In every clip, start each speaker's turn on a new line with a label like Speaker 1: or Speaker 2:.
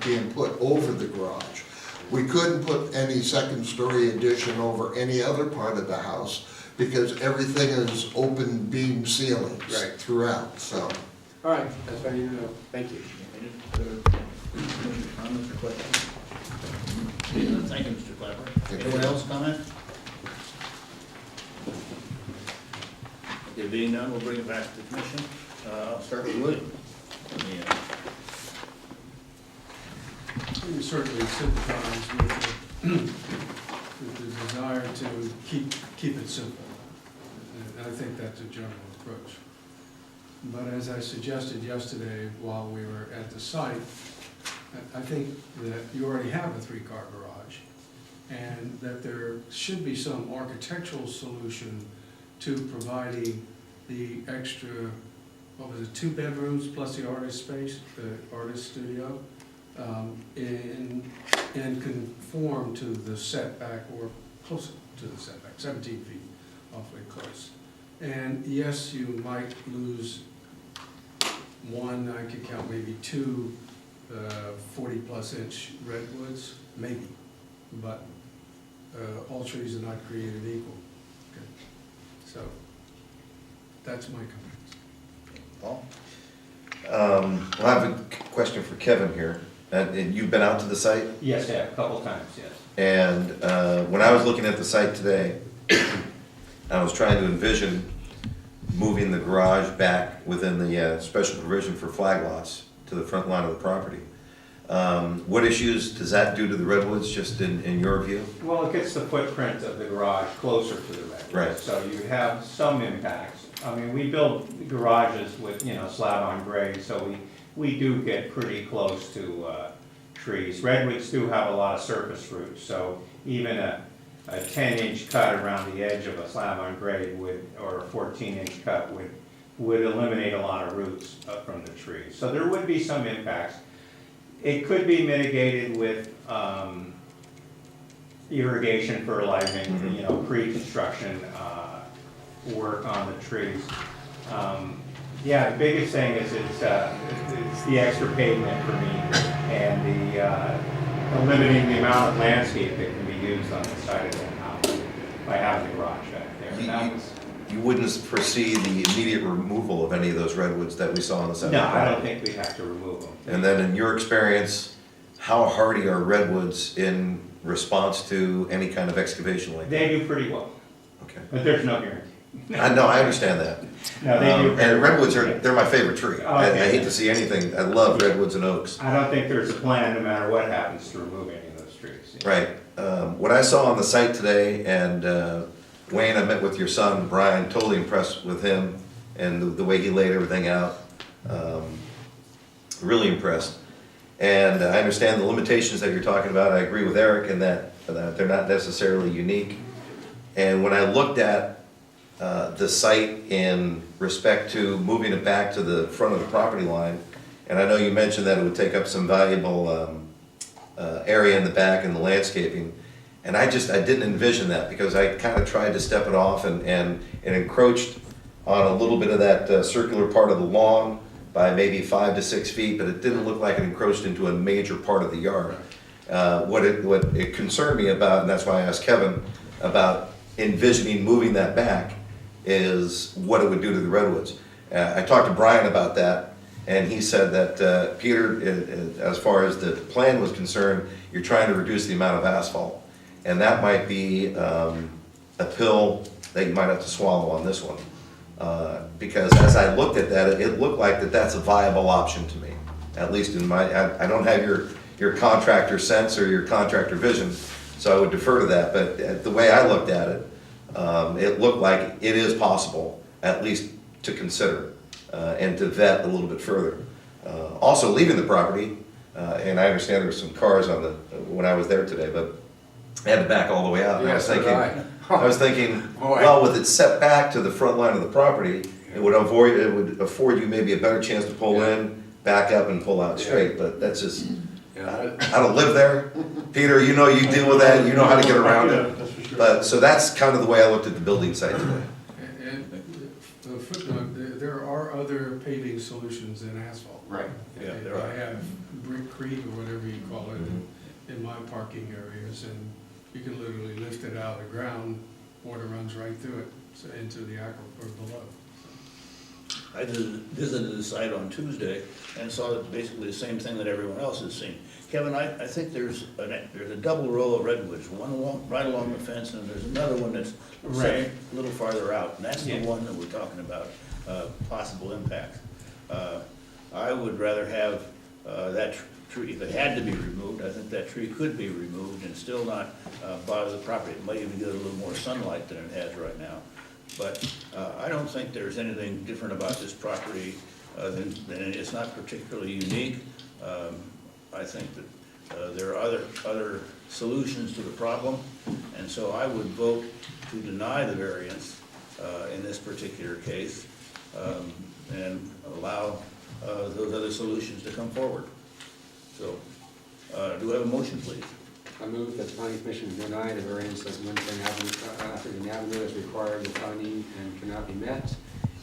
Speaker 1: being put over the garage. We couldn't put any second-story addition over any other part of the house because everything is open beam ceilings
Speaker 2: Right.
Speaker 1: throughout, so.
Speaker 2: All right, that's what I need to know. Thank you.
Speaker 3: Comments or questions? Thank you, Mr. Clapper. Anyone else comment? There being none, we'll bring it back to the commission. I'll start with William.
Speaker 4: We certainly sympathize with the desire to keep it simple. And I think that's a general approach. But as I suggested yesterday while we were at the site, I think that you already have a 3-car garage and that there should be some architectural solution to providing the extra, what was it, 2 bedrooms plus the artist space, the artist studio, and conform to the setback or close to the setback, 17 feet, awfully close. And yes, you might lose one, I could count maybe 2 40-plus inch redwoods, maybe, but all trees are not created equal. Okay. So that's my comments.
Speaker 3: Paul?
Speaker 5: Well, I have a question for Kevin here. And you've been out to the site?
Speaker 6: Yes, yeah, a couple times, yes.
Speaker 5: And when I was looking at the site today, I was trying to envision moving the garage back within the special provision for flag lots to the front line of the property. What issues does that do to the redwoods, just in your view?
Speaker 6: Well, it gets the footprint of the garage closer to the redwoods.
Speaker 5: Right.
Speaker 6: So you have some impacts. I mean, we build garages with, slab on grade, so we do get pretty close to trees. Redwoods do have a lot of surface roots, so even a 10-inch cut around the edge of a slab on grade or a 14-inch cut would eliminate a lot of roots from the trees. So there would be some impacts. It could be mitigated with irrigation, fertilizing, pre-construction work on the trees. Yeah, the biggest thing is it's the extra pavement for me and the limiting the amount of landscape that can be used on the side of the house by having the garage back there.
Speaker 5: You wouldn't foresee the immediate removal of any of those redwoods that we saw on the side?
Speaker 6: No, I don't think we have to remove them.
Speaker 5: And then in your experience, how hardy are redwoods in response to any kind of excavation like that?
Speaker 6: They do pretty well,
Speaker 5: Okay.
Speaker 6: but there's no guarantee.
Speaker 5: I understand that.
Speaker 6: No, they do.
Speaker 5: And redwoods they're my favorite tree. I
Speaker 6: Okay.
Speaker 5: hate to see anything, I love redwoods and oaks.
Speaker 6: I don't think there's a plan, no matter what happens, to remove any of those trees.
Speaker 5: Right. What I saw on the site today, and Wayne, I met with your son, Brian, totally impressed with him and the way he laid everything out. Really impressed. And I understand the limitations that you're talking about. I agree with Eric in that they're not necessarily unique. And when I looked at the site in respect to moving it back to the front of the property line, and I know you mentioned that it would take up some valuable area in the back and the landscaping, and I didn't envision that because I kind of tried to step it off and it encroached on a little bit of that circular part of the lawn by maybe 5 to 6 feet, but it didn't look like it encroached into a major part of the yard. What it concerned me about, and that's why I asked Kevin about envisioning moving that back, is what it would do to the redwoods. I talked to Brian about that, and he said that, Peter, as far as the plan was concerned, you're trying to reduce the amount of asphalt. And that might be a pill that you might have to swallow on this one. Because as I looked at that, it looked like that's a viable option to me. At least in I don't have your contractor sense or your contractor vision, so I would defer to that. But the way I looked at it, it looked like it is possible, at least to consider and to vet a little bit further. Also leaving the property, and I understand there were some cars when I was there today, but I had to back all the way out. And
Speaker 2: Yes,
Speaker 5: I was thinking, well, with it set back to the front line of the property, it would afford you maybe a better chance to pull in, back up, and pull out straight. But that's just, I don't live there. Peter, you deal with that. You know how to get around it.
Speaker 3: That's for sure.
Speaker 5: But so that's kind of the way I looked at the building site today.
Speaker 4: And the footnote, there are other paving solutions than asphalt.
Speaker 2: Right.
Speaker 3: Yeah, there
Speaker 4: If
Speaker 3: are.
Speaker 4: I have brickcrete or whatever you call it in my parking areas, and you can literally lift it out of the ground, water runs right through it, so into the aquifer below.
Speaker 3: I visited the site on Tuesday and saw basically the same thing that everyone else has seen. Kevin, I think there's a double row of redwoods, one right along the fence, and there's another one that's
Speaker 6: Right.
Speaker 3: a little farther out, and that's the
Speaker 6: Yeah.
Speaker 3: one that we're talking about, possible impact. I would rather have that tree, if it had to be removed, I think that tree could be removed and still not bother the property. It might even get a little more sunlight than it has right now. But I don't think there's anything different about this property than it's not particularly unique. I think that there are other solutions to the problem, and so I would vote to deny the variance in this particular case and allow those other solutions to come forward. So, do we have a motion, please?
Speaker 2: I move that the planning commission deny the variance of Atherton Avenue as required, the finding and cannot be met,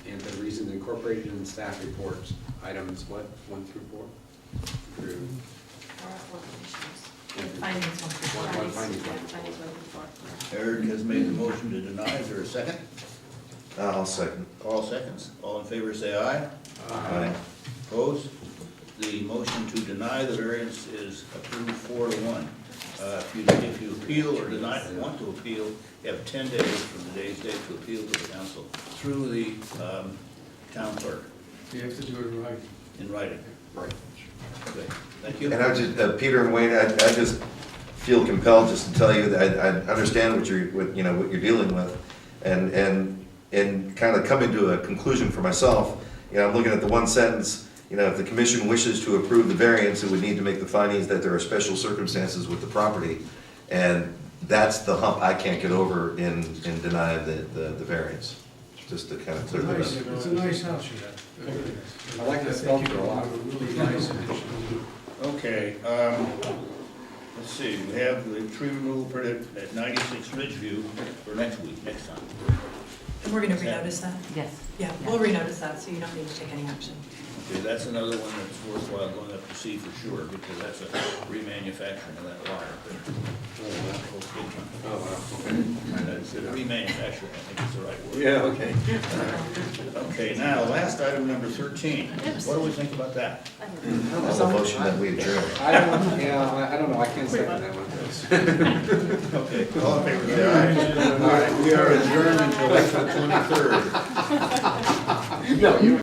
Speaker 2: and for the reasons incorporated in the staff reports. Items, what, 1 through 4? Through,
Speaker 7: Findings one through four.
Speaker 2: One finding.
Speaker 7: Yeah, findings 1 through 4.
Speaker 3: Eric has made the motion to deny. Is there a second?
Speaker 5: I'll second.
Speaker 3: All seconds. All in favor, say aye.
Speaker 5: Aye.
Speaker 3: Opposed? The motion to deny the variance is approved 4-1. If you appeal or want to appeal, you have 10 days from today's date to appeal to the council through the town clerk
Speaker 4: You have to do it right.
Speaker 3: in writing.
Speaker 2: right.
Speaker 3: Okay, thank you.
Speaker 5: And I just, Peter and Wayne, I just feel compelled just to tell you that I understand what you're dealing with, and kind of coming to a conclusion for myself. I'm looking at the one sentence. If the commission wishes to approve the variance, it would need to make the findings that there are special circumstances with the property. And that's the hump I can't get over in denying the variance, just to kind of clear that up.
Speaker 4: It's a nice house you have. It really is.
Speaker 2: I like the
Speaker 4: think
Speaker 2: sculpture
Speaker 4: you
Speaker 2: a lot.
Speaker 4: have a really nice addition.
Speaker 3: Okay, let's see, we have the tree removal permit at 96 Ridgeview for next time.
Speaker 8: And we're gonna renotice that?
Speaker 7: Yes.
Speaker 8: Yeah, we'll renotice that, so you don't need to take any action.
Speaker 3: Okay, that's another one that's worthwhile going up to see for sure, because that's a remanufacturing of that lot up there.
Speaker 2: Oh, wow, okay.
Speaker 3: And it's a remanufacturing, I think is the right word.
Speaker 2: Yeah, okay.
Speaker 3: Okay, now, last item, number 13. What do we think about that?
Speaker 5: I'll motion that we adjourn.
Speaker 2: I don't know, I can't second that one.
Speaker 3: Okay, all in favor, say aye. All right, we are adjourned until April 23rd.
Speaker 2: No, you